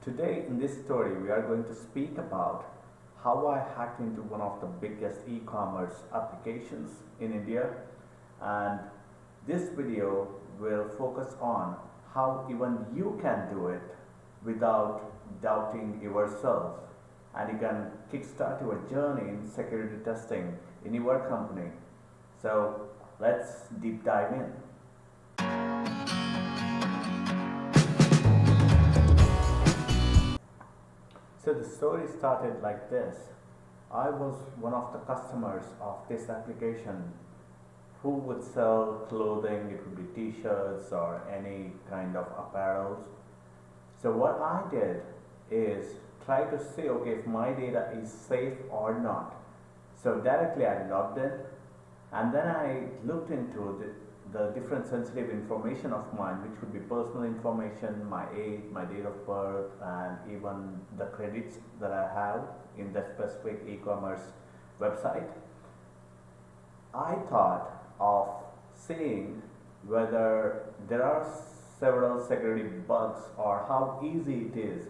Today in this story we are going to speak about how I hacked into one of the biggest e-commerce applications in India, and this video will focus on how even you can do it without doubting yourself, and you can kickstart your journey in security testing in your company. So let's deep dive in. So the story started like this. I was one of the customers of this application who would sell clothing, it would be t-shirts or any kind of apparels. So what I did is try to see, okay, if my data is safe or not. So directly I logged in, and then I looked into the different sensitive information of mine, which could be personal information, my age, my date of birth, and even the credits that I have in that specific e-commerce website. I thought of seeing whether there are several security bugs or how easy it is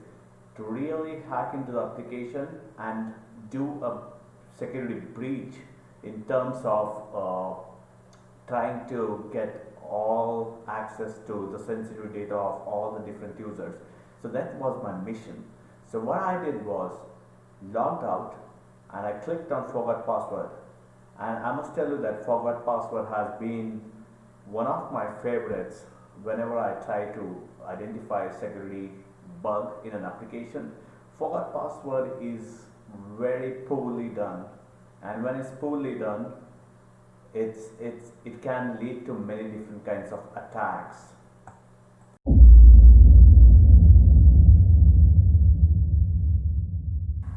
to really hack into the application and do a security breach in terms of trying to get all access to the sensitive data of all the different users. So that was my mission. So what I did was logged out and I clicked on forgot password. And I must tell you that forgot password has been one of my favorites whenever I try to identify a security bug in an application. Forgot password is very poorly done, and when it's poorly done, it can lead to many different kinds of attacks.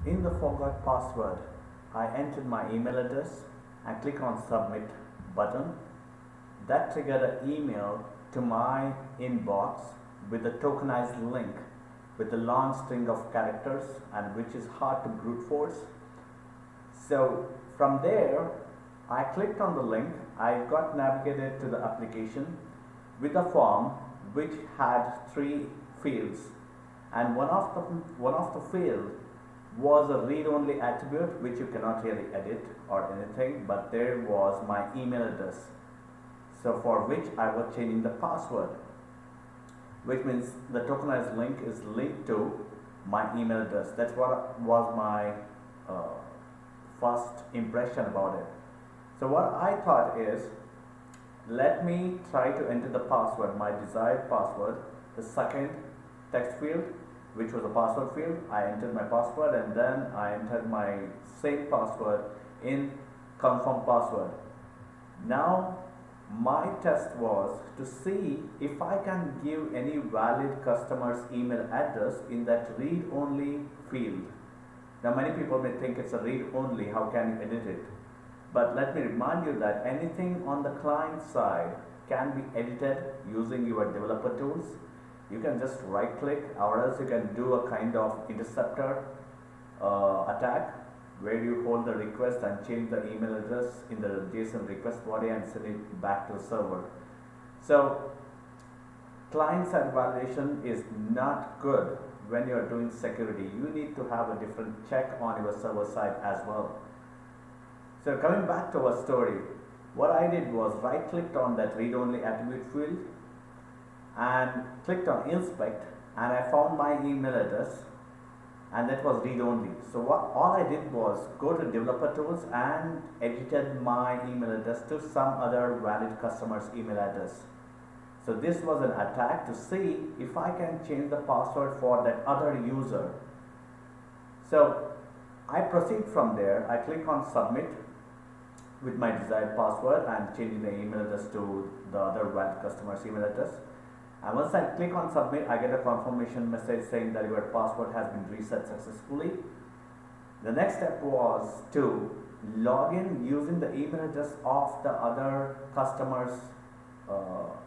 In the forgot password, I entered my email address and click on submit button. That triggered an email to my inbox with a tokenized link with a long string of characters, and which is hard to brute force. So from there, I clicked on the link. I got navigated to the application with a form which had three fields, and one of the field was a read-only attribute which you cannot really edit or anything, but there was my email address. So for which I was changing the password, which means the tokenized link is linked to my email address. That's what was my first impression about it. So what I thought is, let me try to enter the password, my desired password, the second text field, which was a password field. I entered my password, and then I entered my same password in confirm password. Now my test was to see if I can give any valid customer's email address in that read only field. Now many people may think it's a read only, how can you edit it? But let me remind you that anything on the client side can be edited using your developer tools. You can just right click, or else you can do a kind of interceptor attack, where you hold the request and change the email address in the JSON request body and send it back to the server. So client side validation is not good when you are doing security. You need to have a different check on your server side as well. So coming back to our story, what I did was right clicked on that read only attribute field and clicked on inspect, and I found my email address, and that was read only. So all I did was go to developer tools and edited my email address to some other valid customer's email address. So this was an attack to see if I can change the password for that other user. So I proceed from there. I click on submit with my desired password and changing the email address to the other valid customer's email address. And once I click on submit, I get a confirmation message saying that your password has been reset successfully. The next step was to log in using the email address of the other customer's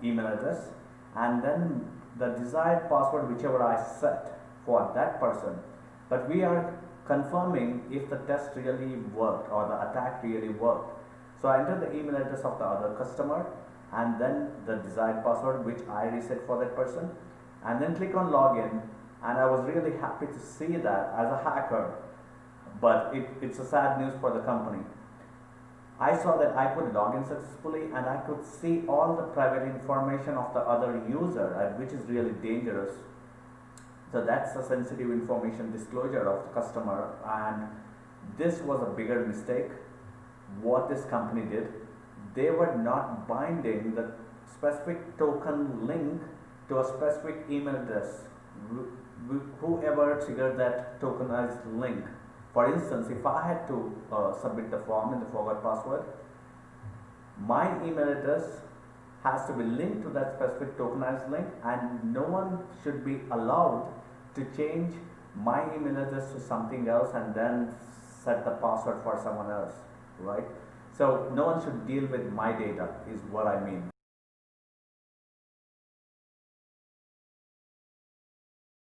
email address, and then the desired password whichever I set for that person. But we are confirming if the test really worked or the attack really worked. So I enter the email address of the other customer, and then the desired password which I reset for that person, and then click on login, and I was really happy to see that as a hacker. But it's a sad news for the company. I saw that I could log in successfully and I could see all the private information of the other user, which is really dangerous. So that's a sensitive information disclosure of the customer, and this was a bigger mistake. What this company did, they were not binding the specific token link to a specific email address. Whoever triggered that tokenized link. For instance, if I had to submit the form in the forgot password, my email address has to be linked to that specific tokenized link, and no one should be allowed to change my email address to something else and then set the password for someone else, right? So no one should deal with my data is what I mean.